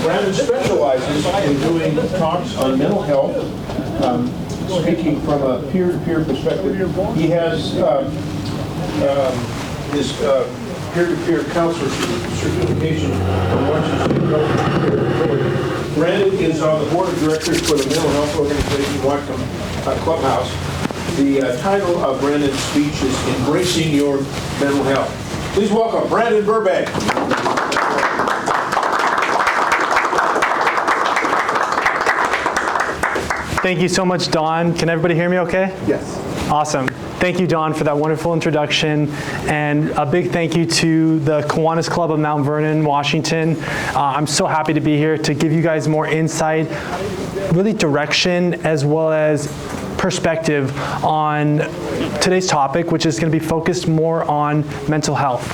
Brandon specializes in doing talks on mental health, speaking from a peer-to-peer perspective. He has his peer-to-peer counselor certification from Washington State. Brandon is on the board of directors for the mental health organization, Whatcom Clubhouse. The title of Brandon's speech is Embracing Your Mental Health. Please welcome Brandon Burbank. Thank you so much, Don. Can everybody hear me okay? Yes. Awesome. Thank you, Don, for that wonderful introduction. And a big thank you to the Kiwanis Club of Mount Vernon, Washington. I'm so happy to be here to give you guys more insight, really direction, as well as perspective on today's topic, which is going to be focused more on mental health.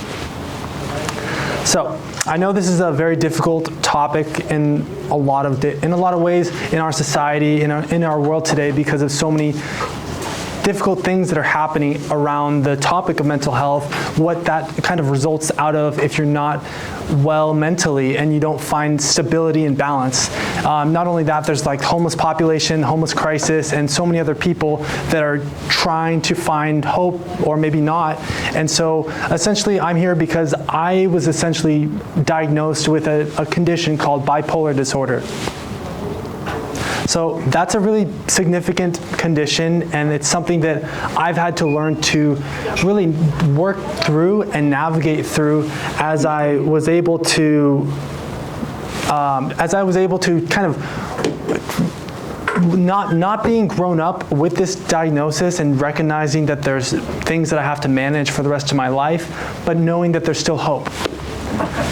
So, I know this is a very difficult topic in a lot of ways in our society, in our world today, because of so many difficult things that are happening around the topic of mental health, what that kind of results out of if you're not well mentally and you don't find stability and balance. Not only that, there's like homeless population, homeless crisis, and so many other people that are trying to find hope, or maybe not. And so essentially I'm here because I was essentially diagnosed with a condition called bipolar disorder. So that's a really significant condition, and it's something that I've had to learn to really work through and navigate through as I was able to kind of not being grown up with this diagnosis and recognizing that there's things that I have to manage for the rest of my life, but knowing that there's still hope,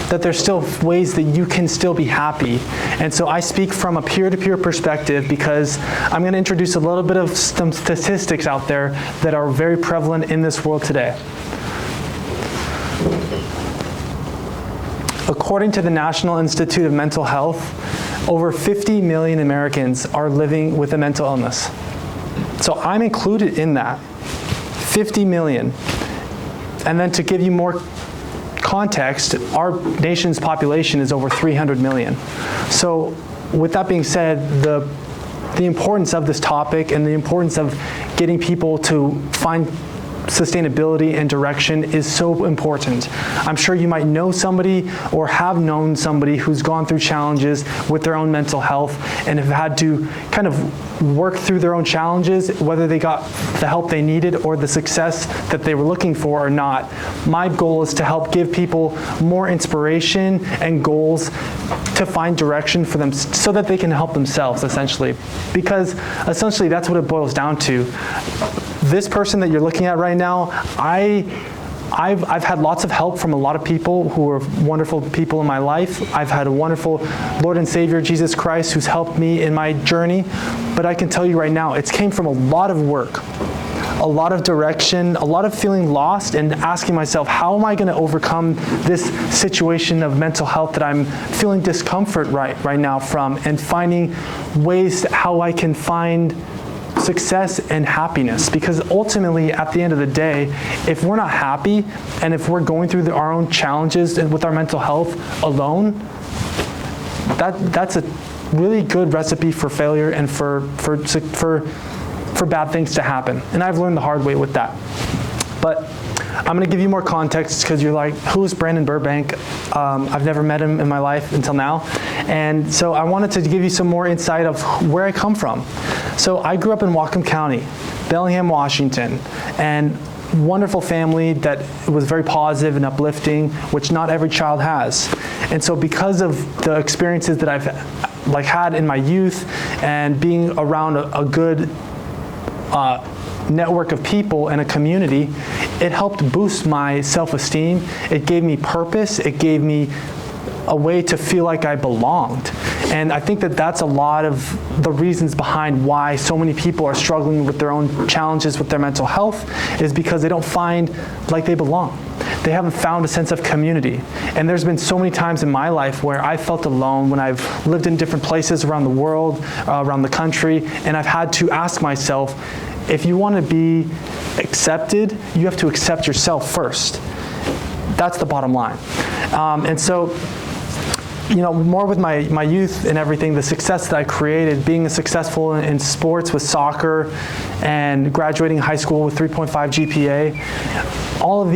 that there's still ways that you can still be happy. And so I speak from a peer-to-peer perspective because I'm going to introduce a little bit of some statistics out there that are very prevalent in this world today. According to the National Institute of Mental Health, over 50 million Americans are living with a mental illness. So I'm included in that, 50 million. And then to give you more context, our nation's population is over 300 million. So with that being said, the importance of this topic and the importance of getting people to find sustainability and direction is so important. I'm sure you might know somebody or have known somebody who's gone through challenges with their own mental health and have had to kind of work through their own challenges, whether they got the help they needed or the success that they were looking for or not. My goal is to help give people more inspiration and goals to find direction for them so that they can help themselves, essentially. Because essentially that's what it boils down to. This person that you're looking at right now, I've had lots of help from a lot of people who are wonderful people in my life. I've had a wonderful Lord and Savior, Jesus Christ, who's helped me in my journey. But I can tell you right now, it's came from a lot of work, a lot of direction, a lot of feeling lost and asking myself, how am I going to overcome this situation of mental health that I'm feeling discomfort right now from, and finding ways how I can find success and happiness. Because ultimately, at the end of the day, if we're not happy and if we're going through our own challenges and with our mental health alone, that's a really good recipe for failure and for bad things to happen. And I've learned the hard way with that. But I'm going to give you more context because you're like, who is Brandon Burbank? I've never met him in my life until now. And so I wanted to give you some more insight of where I come from. So I grew up in Whatcom County, Bellingham, Washington, and wonderful family that was very positive and uplifting, which not every child has. And so because of the experiences that I've had in my youth and being around a good network of people and a community, it helped boost my self-esteem. It gave me purpose. It gave me a way to feel like I belonged. And I think that that's a lot of the reasons behind why so many people are struggling with their own challenges with their mental health, is because they don't find like they belong. They haven't found a sense of community. And there's been so many times in my life where I felt alone when I've lived in different places around the world, around the country, and I've had to ask myself, if you want to be accepted, you have to accept yourself first. That's the bottom line. And so more with my youth and everything, the success that I created, being successful in sports with soccer and graduating high school with 3.5 GPA, all of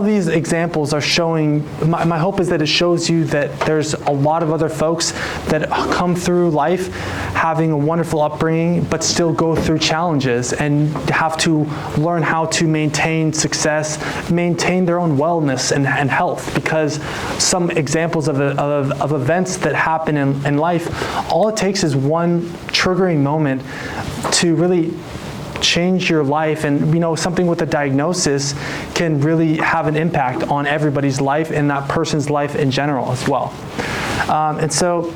these examples are showing, my hope is that it shows you that there's a lot of other folks that come through life having a wonderful upbringing, but still go through challenges and have to learn how to maintain success, maintain their own wellness and health, because some examples of events that happen in life, all it takes is one triggering moment to really change your life, and something with a diagnosis can really have an impact on everybody's life and that person's life in general as well. So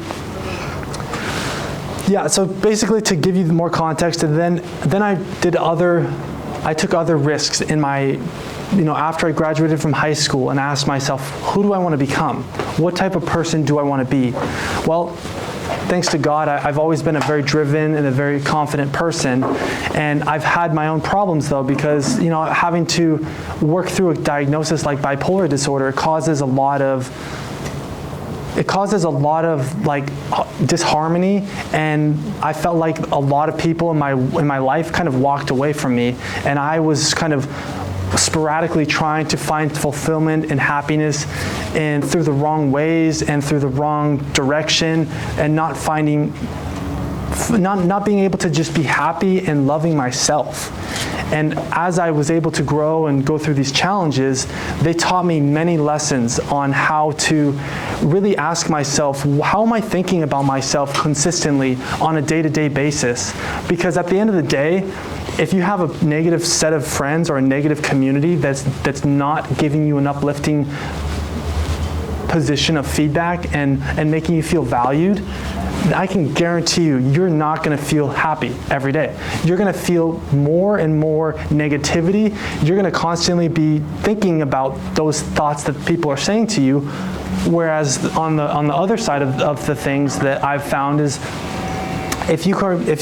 basically, to give you more context, and then I took other risks in my, after I graduated from high school, and asked myself, who do I want to become? What type of person do I want to be? Well, thanks to God, I've always been a very driven and a very confident person, and I've had my own problems though, because having to work through a diagnosis like bipolar disorder causes a lot of like disharmony, and I felt like a lot of people in my life kind of walked away from me, and I was kind of sporadically trying to find fulfillment and happiness and through the wrong ways and through the wrong direction, and not being able to just be happy and loving myself. And as I was able to grow and go through these challenges, they taught me many lessons on how to really ask myself, how am I thinking about myself consistently on a day-to-day basis? Because at the end of the day, if you have a negative set of friends or a negative community that's not giving you an uplifting position of feedback and making you feel valued, I can guarantee you're not going to feel happy every day. You're going to feel more and more negativity. You're going to constantly be thinking about those thoughts that people are saying to you. Whereas on the other side of the things that I've found is, if you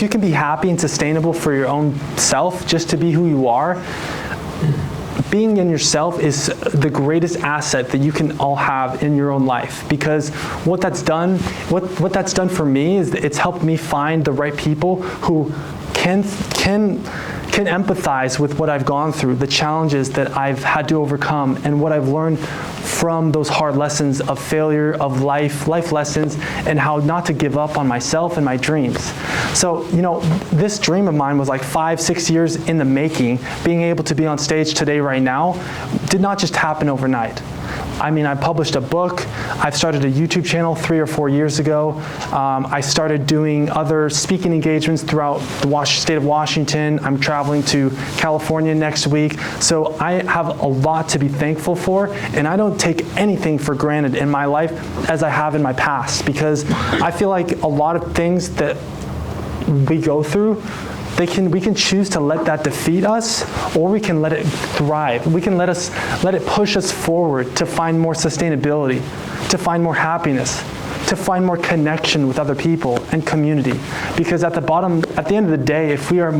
can be happy and sustainable for your own self, just to be who you are, being in yourself is the greatest asset that you can all have in your own life. Because what that's done for me is that it's helped me find the right people who can empathize with what I've gone through, the challenges that I've had to overcome, and what I've learned from those hard lessons of failure, of life lessons, and how not to give up on myself and my dreams. So, this dream of mine was like 5-6 years in the making. Being able to be on stage today right now did not just happen overnight. I mean, I published a book. I've started a YouTube channel 3 or 4 years ago. I started doing other speaking engagements throughout the state of Washington. I'm traveling to California next week. So I have a lot to be thankful for, and I don't take anything for granted in my life as I have in my past, because I feel like a lot of things that we go through, we can choose to let that defeat us, or we can let it thrive. We can let it push us forward to find more sustainability, to find more happiness, to find more connection with other people and community. Because at the end of the day, if we are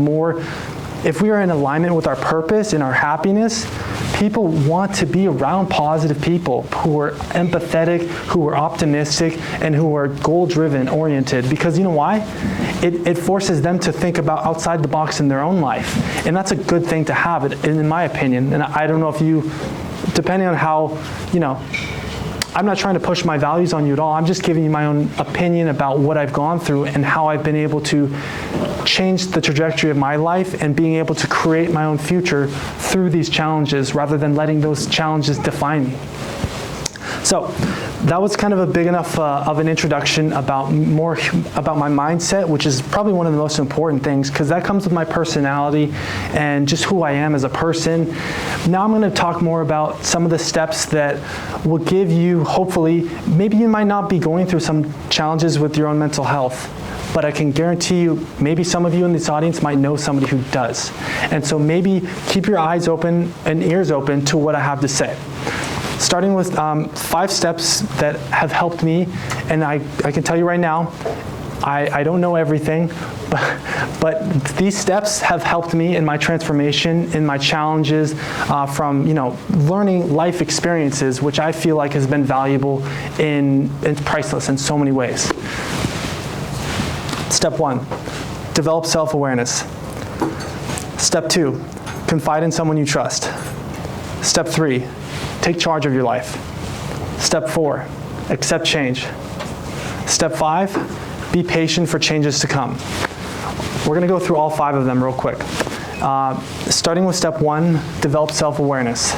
in alignment with our purpose and our happiness, people want to be around positive people who are empathetic, who are optimistic, and who are goal-driven oriented. Because you know why? It forces them to think about outside the box in their own life. And that's a good thing to have, in my opinion. And I don't know if you, depending on how, I'm not trying to push my values on you at all. I'm just giving you my own opinion about what I've gone through and how I've been able to change the trajectory of my life and being able to create my own future through these challenges rather than letting those challenges define me. So that was kind of a big enough of an introduction about my mindset, which is probably one of the most important things, because that comes with my personality and just who I am as a person. Now I'm going to talk more about some of the steps that will give you, hopefully, maybe you might not be going through some challenges with your own mental health, but I can guarantee you, maybe some of you in this audience might know somebody who does. And so maybe keep your eyes open and ears open to what I have to say. Starting with 5 steps that have helped me, and I can tell you right now, I don't know everything, but these steps have helped me in my transformation, in my challenges, from learning life experiences, which I feel like has been valuable and priceless in so many ways. Step 1, develop self-awareness. Step 2, confide in someone you trust. Step 3, take charge of your life. Step 4, accept change. Step 5, be patient for changes to come. We're going to go through all 5 of them real quick. Starting with step 1, develop self-awareness.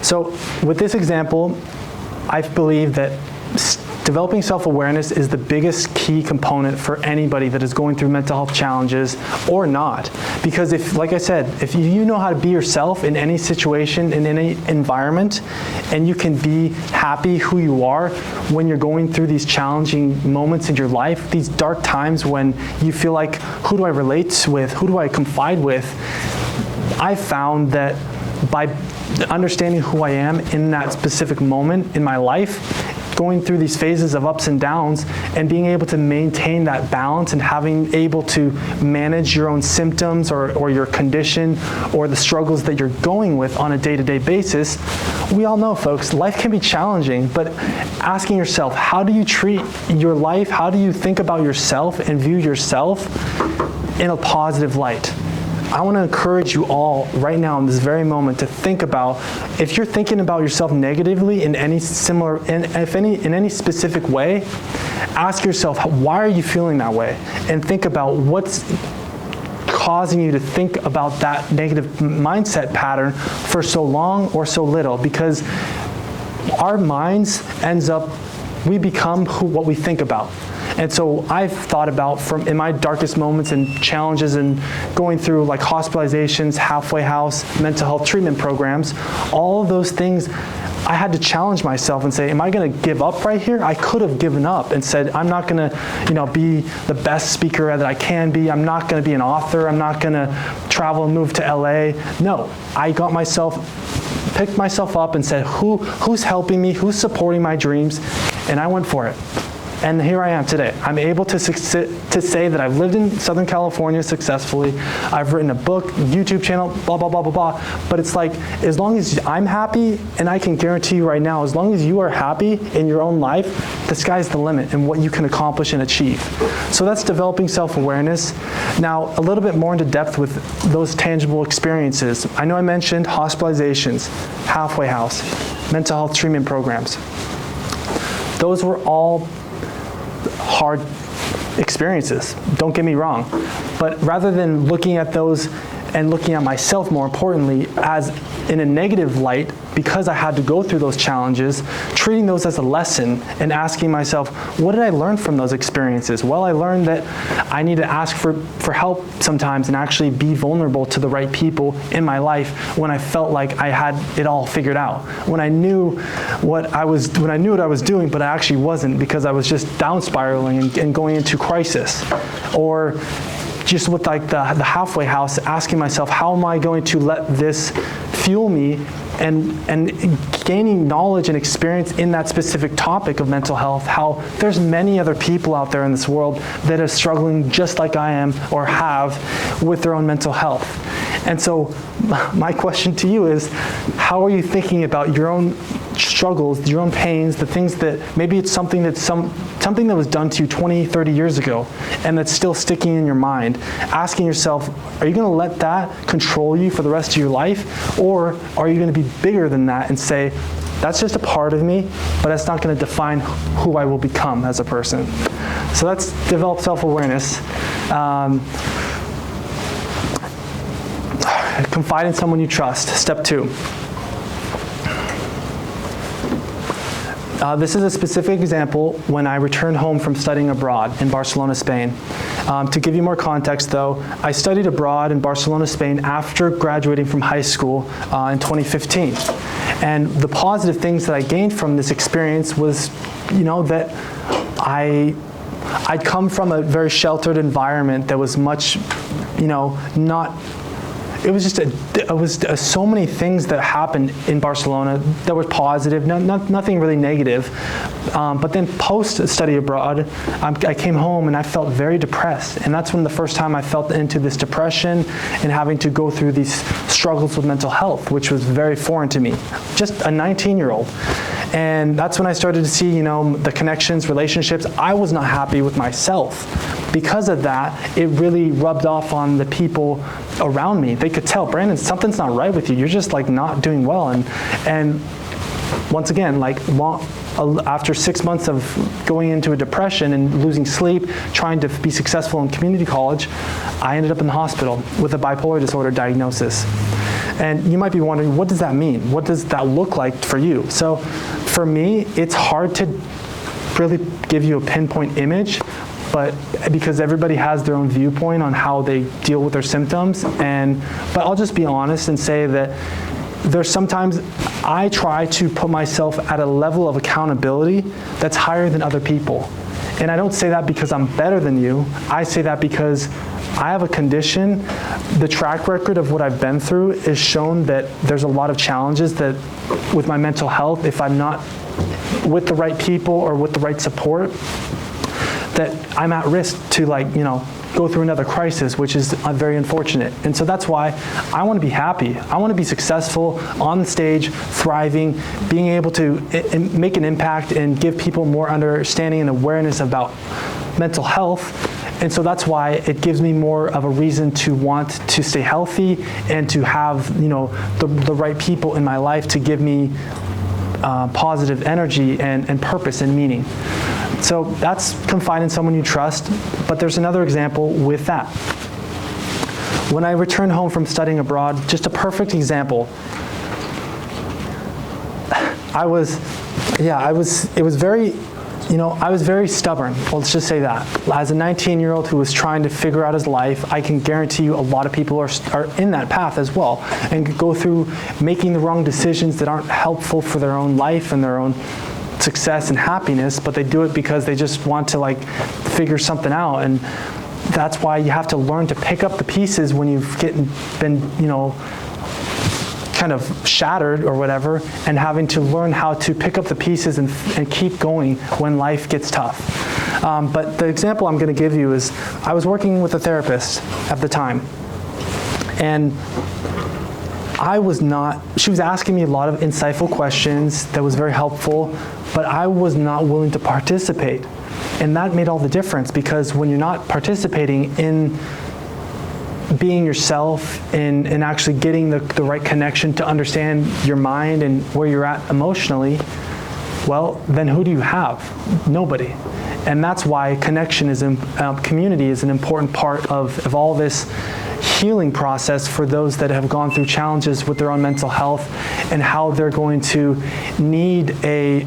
So with this example, I believe that developing self-awareness is the biggest key component for anybody that is going through mental health challenges or not. Because if, like I said, if you know how to be yourself in any situation, in any environment, and you can be happy who you are when you're going through these challenging moments in your life, these dark times when you feel like, who do I relate with? Who do I confide with? I found that by understanding who I am in that specific moment in my life, going through these phases of ups and downs and being able to maintain that balance and having able to manage your own symptoms or your condition or the struggles that you're going with on a day-to-day basis. We all know, folks, life can be challenging, but asking yourself, how do you treat your life? How do you think about yourself and view yourself in a positive light? I want to encourage you all right now in this very moment to think about, if you're thinking about yourself negatively in any specific way, ask yourself, why are you feeling that way? And think about what's causing you to think about that negative mindset pattern for so long or so little, because our minds we become what we think about. And so I've thought about, from in my darkest moments and challenges and going through like hospitalizations, halfway house, mental health treatment programs, all of those things, I had to challenge myself and say, am I going to give up right here? I could have given up and said, I'm not going to, be the best speaker that I can be. I'm not going to be an author. I'm not going to travel and move to LA. No, I picked myself up and said, who's helping me? Who's supporting my dreams? And I went for it. And here I am today. I'm able to say that I've lived in Southern California successfully. I've written a book, YouTube channel, blah, blah, blah, blah, blah. But it's like, as long as I'm happy, and I can guarantee you right now, as long as you are happy in your own life, the sky's the limit in what you can accomplish and achieve. So that's developing self-awareness. Now, a little bit more into depth with those tangible experiences. I know I mentioned hospitalizations, halfway house, mental health treatment programs. Those were all hard experiences, don't get me wrong. But rather than looking at those and looking at myself, more importantly, as in a negative light, because I had to go through those challenges, treating those as a lesson and asking myself, what did I learn from those experiences? Well, I learned that I need to ask for help sometimes and actually be vulnerable to the right people in my life when I felt like I had it all figured out. When I knew what I was doing, but I actually wasn't, because I was just down spiraling and going into crisis. Or just with like the halfway house, asking myself, how am I going to let this fuel me, and gaining knowledge and experience in that specific topic of mental health, how there's many other people out there in this world that are struggling just like I am or have with their own mental health. And so my question to you is, how are you thinking about your own struggles, your own pains, the things that maybe it's something that was done to you 20, 30 years ago and that's still sticking in your mind? Asking yourself, are you going to let that control you for the rest of your life? Or are you going to be bigger than that and say, that's just a part of me, but that's not going to define who I will become as a person? So that's develop self-awareness. Confide in someone you trust. Step 2. This is a specific example when I returned home from studying abroad in Barcelona, Spain. To give you more context though, I studied abroad in Barcelona, Spain after graduating from high school in 2015. And the positive things that I gained from this experience was, that I'd come from a very sheltered environment that was much, so many things that happened in Barcelona that were positive, nothing really negative. But then post study abroad, I came home and I felt very depressed. And that's when the first time I felt into this depression and having to go through these struggles with mental health, which was very foreign to me. Just a 19-year-old. And that's when I started to see, the connections, relationships. I was not happy with myself. Because of that, it really rubbed off on the people around me. They could tell, Brandon, something's not right with you. You're just like not doing well. And once again, after 6 months of going into a depression and losing sleep, trying to be successful in community college, I ended up in the hospital with a bipolar disorder diagnosis. And you might be wondering, what does that mean? What does that look like for you? So for me, it's hard to really give you a pinpoint image, but because everybody has their own viewpoint on how they deal with their symptoms. But I'll just be honest and say that there's sometimes I try to put myself at a level of accountability that's higher than other people. And I don't say that because I'm better than you. I say that because I have a condition. The track record of what I've been through is shown that there's a lot of challenges that with my mental health, if I'm not with the right people or with the right support, that I'm at risk to go through another crisis, which is very unfortunate. And so that's why I want to be happy. I want to be successful on the stage, thriving, being able to make an impact and give people more understanding and awareness about mental health. And so that's why it gives me more of a reason to want to stay healthy and to have the right people in my life to give me positive energy and purpose and meaning. So that's confide in someone you trust, but there's another example with that. When I returned home from studying abroad, just a perfect example. I was very stubborn, let's just say that. As a 19-year-old who was trying to figure out his life, I can guarantee you a lot of people are in that path as well and go through making the wrong decisions that aren't helpful for their own life and their own success and happiness, but they do it because they just want to figure something out. And that's why you have to learn to pick up the pieces when you've been kind of shattered or whatever, and having to learn how to pick up the pieces and keep going when life gets tough. But the example I'm going to give you is I was working with a therapist at the time, and she was asking me a lot of insightful questions that was very helpful, but I was not willing to participate. And that made all the difference, because when you're not participating in being yourself and actually getting the right connection to understand your mind and where you're at emotionally, well, then who do you have? Nobody. And that's why community is an important part of all this healing process for those that have gone through challenges with their own mental health, and how they're going to need a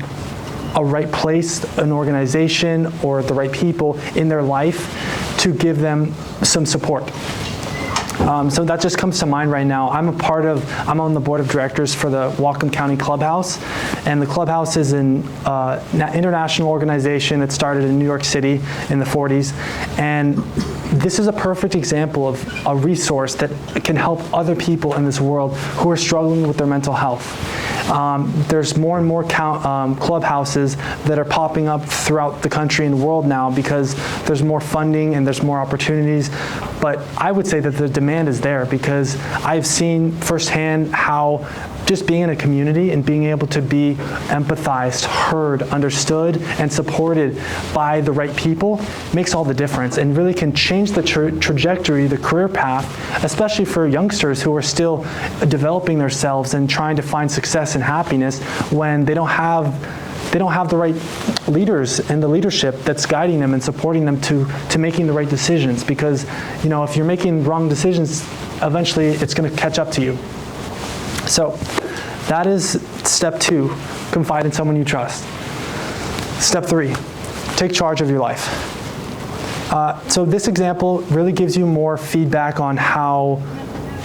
right place, an organization, or the right people in their life to give them some support. So that just comes to mind right now. I'm on the board of directors for the Whatcom County Clubhouse, and the Clubhouse is an international organization that started in New York City in the 40s, and this is a perfect example of a resource that can help other people in this world who are struggling with their mental health. There's more and more clubhouses that are popping up throughout the country and world now because there's more funding and there's more opportunities. But I would say that the demand is there, because I've seen firsthand how just being in a community and being able to be empathized, heard, understood, and supported by the right people makes all the difference, and really can change the trajectory, the career path, especially for youngsters who are still developing themselves and trying to find success and happiness when they don't have the right leaders and the leadership that's guiding them and supporting them to making the right decisions. Because, if you're making wrong decisions, eventually it's going to catch up to you. So that is step 2, confide in someone you trust. Step 3, take charge of your life. So this example really gives you more feedback on how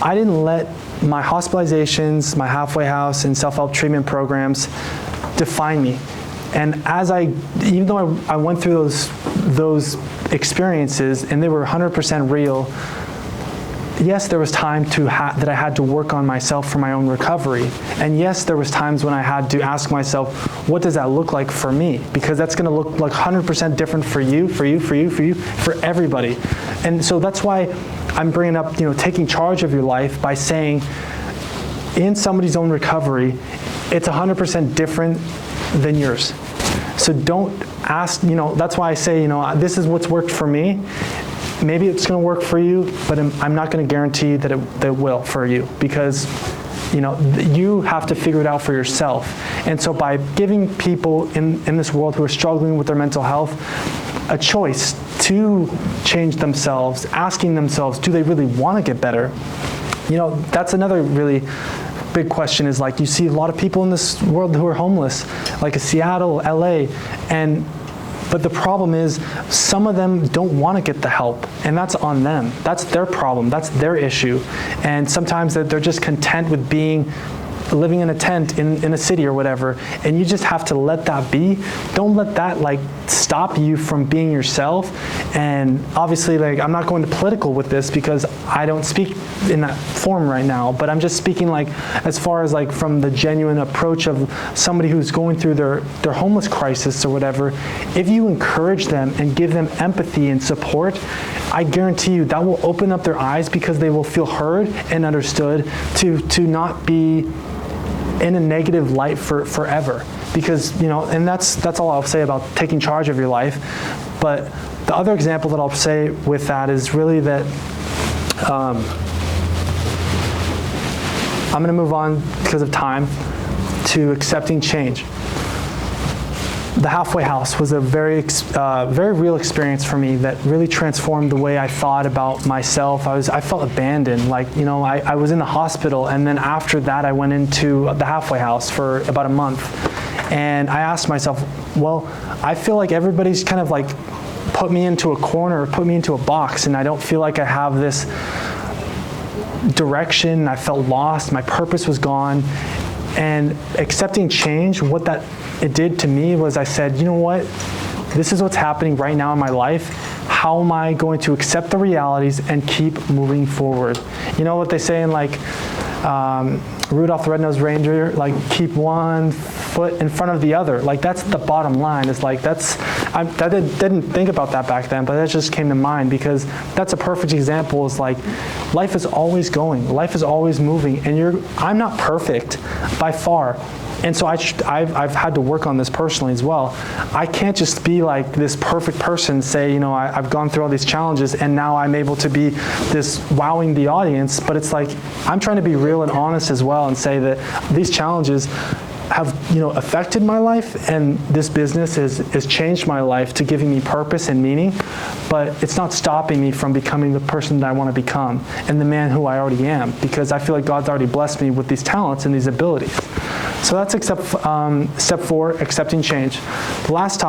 I didn't let my hospitalizations, my halfway house, and self-help treatment programs define me. And even though I went through those experiences and they were 100% real, yes, there was time that I had to work on myself for my own recovery. And yes, there was times when I had to ask myself, what does that look like for me? Because that's going to look like 100% different for you, for everybody. And so that's why I'm bringing up, taking charge of your life by saying, in somebody's own recovery, it's 100% different than yours. So don't ask, that's why I say, this is what's worked for me. Maybe it's going to work for you, but I'm not going to guarantee that it will for you, because you have to figure it out for yourself. And so by giving people in this world who are struggling with their mental health a choice to change themselves, asking themselves, do they really want to get better? That's another really big question, is like, you see a lot of people in this world who are homeless, like in Seattle, LA, but the problem is some of them don't want to get the help, and that's on them. That's their problem. That's their issue. And sometimes they're just content with living in a tent in a city or whatever, and you just have to let that be. Don't let that stop you from being yourself. And obviously, I'm not going to political with this because I don't speak in that form right now, but I'm just speaking as far as from the genuine approach of somebody who's going through their homeless crisis or whatever. If you encourage them and give them empathy and support, I guarantee you that will open up their eyes, because they will feel heard and understood, to not be in a negative light forever. Because, and that's all I'll say about taking charge of your life. But the other example that I'll say with that is really that I'm going to move on, because of time, to accepting change. The halfway house was a very real experience for me that really transformed the way I thought about myself. I felt abandoned. I was in the hospital, and then after that I went into the halfway house for about a month. And I asked myself, well, I feel like everybody's kind of put me into a corner, put me into a box, and I don't feel like I have this direction. I felt lost. My purpose was gone. And accepting change, what it did to me was, I said, you know what? This is what's happening right now in my life. How am I going to accept the realities and keep moving forward? You know what they say in Rudolph the Red-Nosed Reindeer, keep one foot in front of the other. That's the bottom line. It's I didn't think about that back then, but that just came to mind, because that's a perfect example. Is life is always going, life is always moving, and I'm not perfect by far. And so I've had to work on this personally as well. I can't just be this perfect person, say, I've gone through all these challenges and now I'm able to be this wowing the audience. But it's I'm trying to be real and honest as well, and say that these challenges have affected my life, and this business has changed my life to giving me purpose and meaning, but it's not stopping me from becoming the person that I want to become and the man who I already am, because I feel like God's already blessed me with these talents and these abilities. So that's step 4, accepting change. The last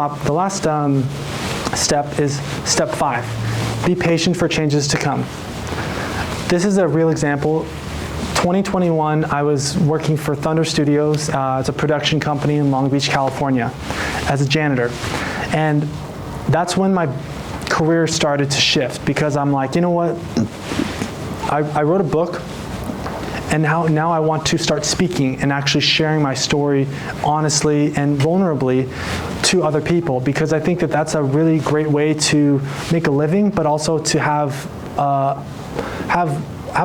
step is step 5, be patient for changes to come. This is a real example. 2021, I was working for Thunder Studios. It's a production company in Long Beach, California, as a janitor. And that's when my career started to shift, because I'm like, you know what? I wrote a book, and now I want to start speaking and actually sharing my story honestly and vulnerably to other people, because I think that that's a really great way to make a living, but also to have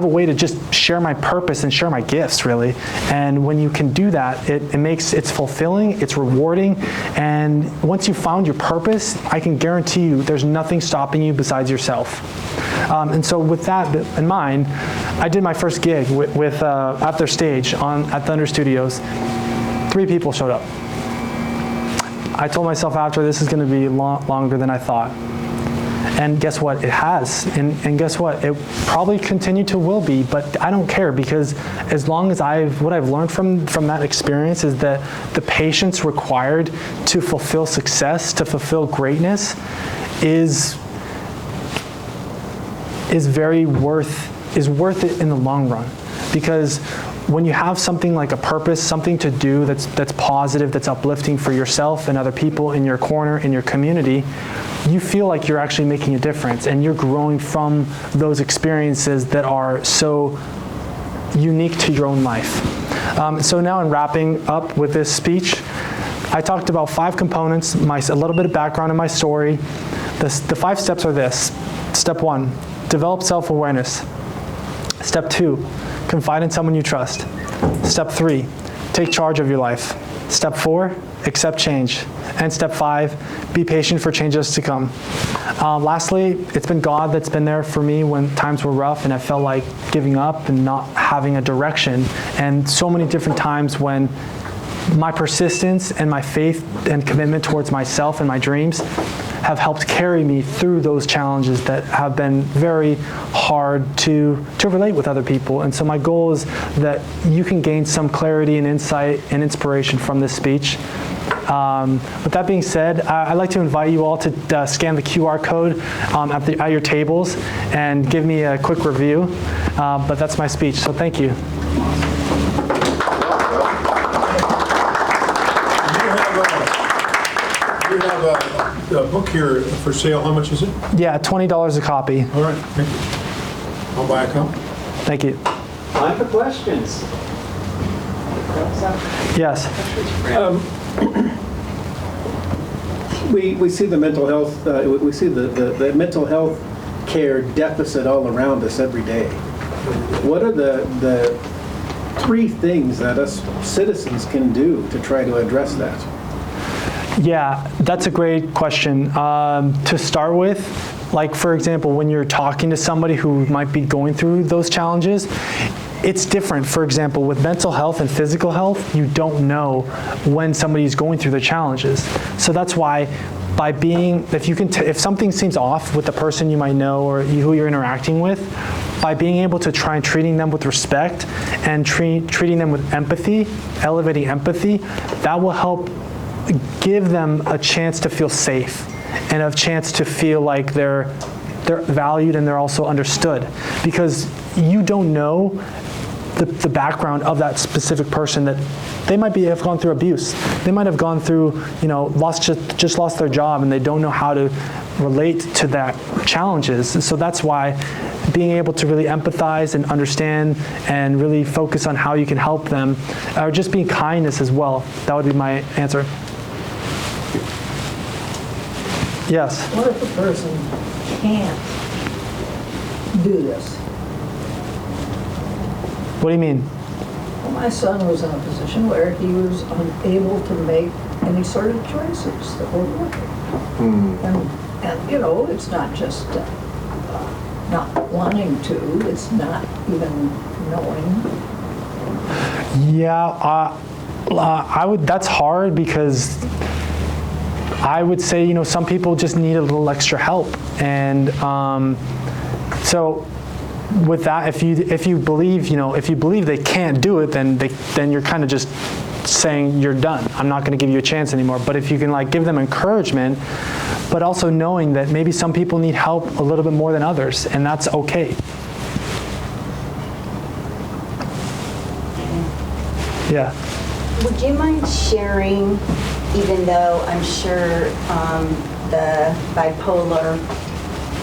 a way to just share my purpose and share my gifts, really. And when you can do that, it's fulfilling, it's rewarding, and once you've found your purpose, I can guarantee you there's nothing stopping you besides yourself. And so with that in mind, I did my first gig with at their stage at Thunder Studios. 3 people showed up. I told myself after, this is going to be longer than I thought. And guess what? It has. And guess what? It probably will be, but I don't care, because as long as what I've learned from that experience is that the patience required to fulfill success, to fulfill greatness, is worth it in the long run. Because when you have something like a purpose, something to do that's positive, that's uplifting for yourself and other people in your corner, in your community, you feel like you're actually making a difference and you're growing from those experiences that are so unique to your own life. So now in wrapping up with this speech, I talked about 5 components, a little bit of background in my story. The 5 steps are this. Step 1, develop self-awareness. Step 2, confide in someone you trust. Step 3, take charge of your life. Step 4, accept change. And step 5, be patient for changes to come. Lastly, it's been God that's been there for me when times were rough and I felt like giving up and not having a direction. And so many different times when my persistence and my faith and commitment towards myself and my dreams have helped carry me through those challenges that have been very hard to relate with other people. And so my goal is that you can gain some clarity and insight and inspiration from this speech. With that being said, I'd like to invite you all to scan the QR code at your tables and give me a quick review. But that's my speech, so thank you. You have a book here for sale. How much is it? Yeah, $20 a copy. All right, thank you. I'll buy a copy. Thank you. Time for questions. Yes. We see the mental health, we see the mental health care deficit all around us every day. What are the 3 things that us citizens can do to try to address that? Yeah, that's a great question. To start with, like for example, when you're talking to somebody who might be going through those challenges, it's different. For example, with mental health and physical health, you don't know when somebody's going through the challenges. So that's why by being, if something seems off with the person you might know or who you're interacting with, by being able to try and treating them with respect and treating them with empathy, elevating empathy, that will help give them a chance to feel safe and a chance to feel like they're valued and they're also understood, because you don't know the background of that specific person. That they might have gone through abuse, they might have gone through, just lost their job, and they don't know how to relate to that challenges. So that's why being able to really empathize and understand and really focus on how you can help them, or just being kindness as well. That would be my answer. Yes. What if a person can't do this? What do you mean? Well, my son was in a position where he was unable to make any sort of choices that were working. And it's not just not wanting to, it's not even knowing. Yeah, that's hard, because I would say, some people just need a little extra help. And so with that, if you believe they can't do it, then you're kind of just saying you're done. I'm not going to give you a chance anymore. But if you can give them encouragement, but also knowing that maybe some people need help a little bit more than others, and that's okay. Yeah. Would you mind sharing, even though I'm sure the bipolar,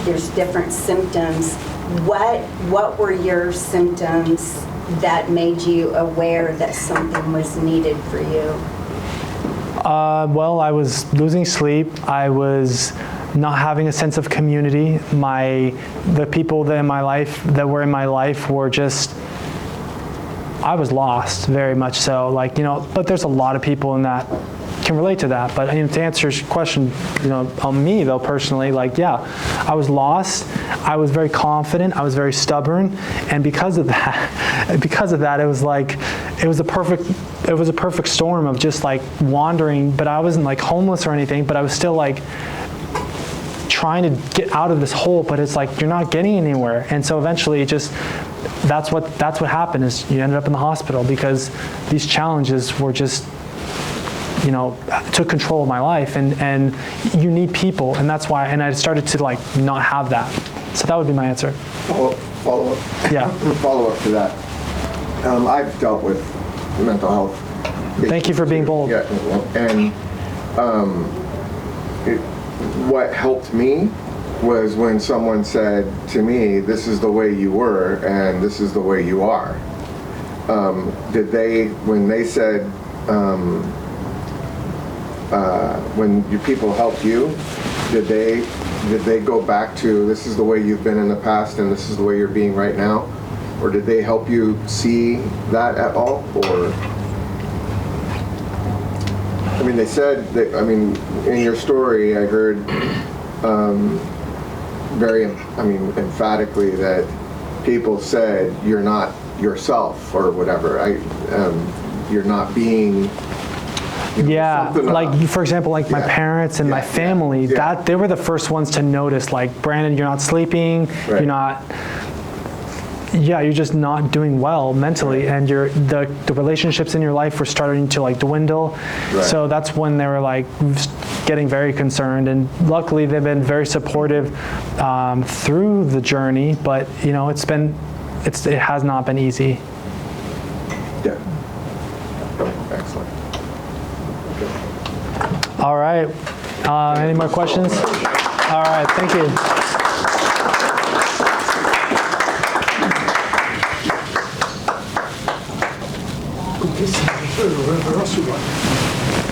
there's different symptoms, what were your symptoms that made you aware that something was needed for you? Well, I was losing sleep. I was not having a sense of community. The people that were in my life were just, I was lost, very much so. But there's a lot of people in that can relate to that. But to answer your question, on me though, personally, I was lost. I was very confident. I was very stubborn, and because of that, it was a perfect storm of just wandering. But I wasn't homeless or anything. But I was still trying to get out of this hole. But it's you're not getting anywhere. And so eventually, that's what happened. Is you ended up in the hospital because these challenges were just, took control of my life, and you need people, and that's why, and I started to not have that. So that would be my answer. Follow up. Yeah. Follow up to that. I've dealt with mental health. Thank you for being bold. Yeah, and what helped me was when someone said to me, "This is the way you were, and this is the way you are." When they said, when your people helped you, did they go back to, "This is the way you've been in the past, and this is the way you're being right now"? Or did they help you see that at all? Or, I mean, they said that, I mean, in your story, I heard very, emphatically that people said you're not yourself or whatever. You're not being. Yeah, something like off. for example, like my Yeah. parents and my Yeah, family, yeah. that they were the first ones to notice, like, Brandon, you're not sleeping, Right. you're just not doing well mentally, and the relationships in your life were starting to like dwindle. Right. So that's when they were like getting very concerned, and luckily they've been very supportive through the journey, but it has not been easy. Yeah. Excellent. All right. Any more questions? All right. Thank you. What else you want?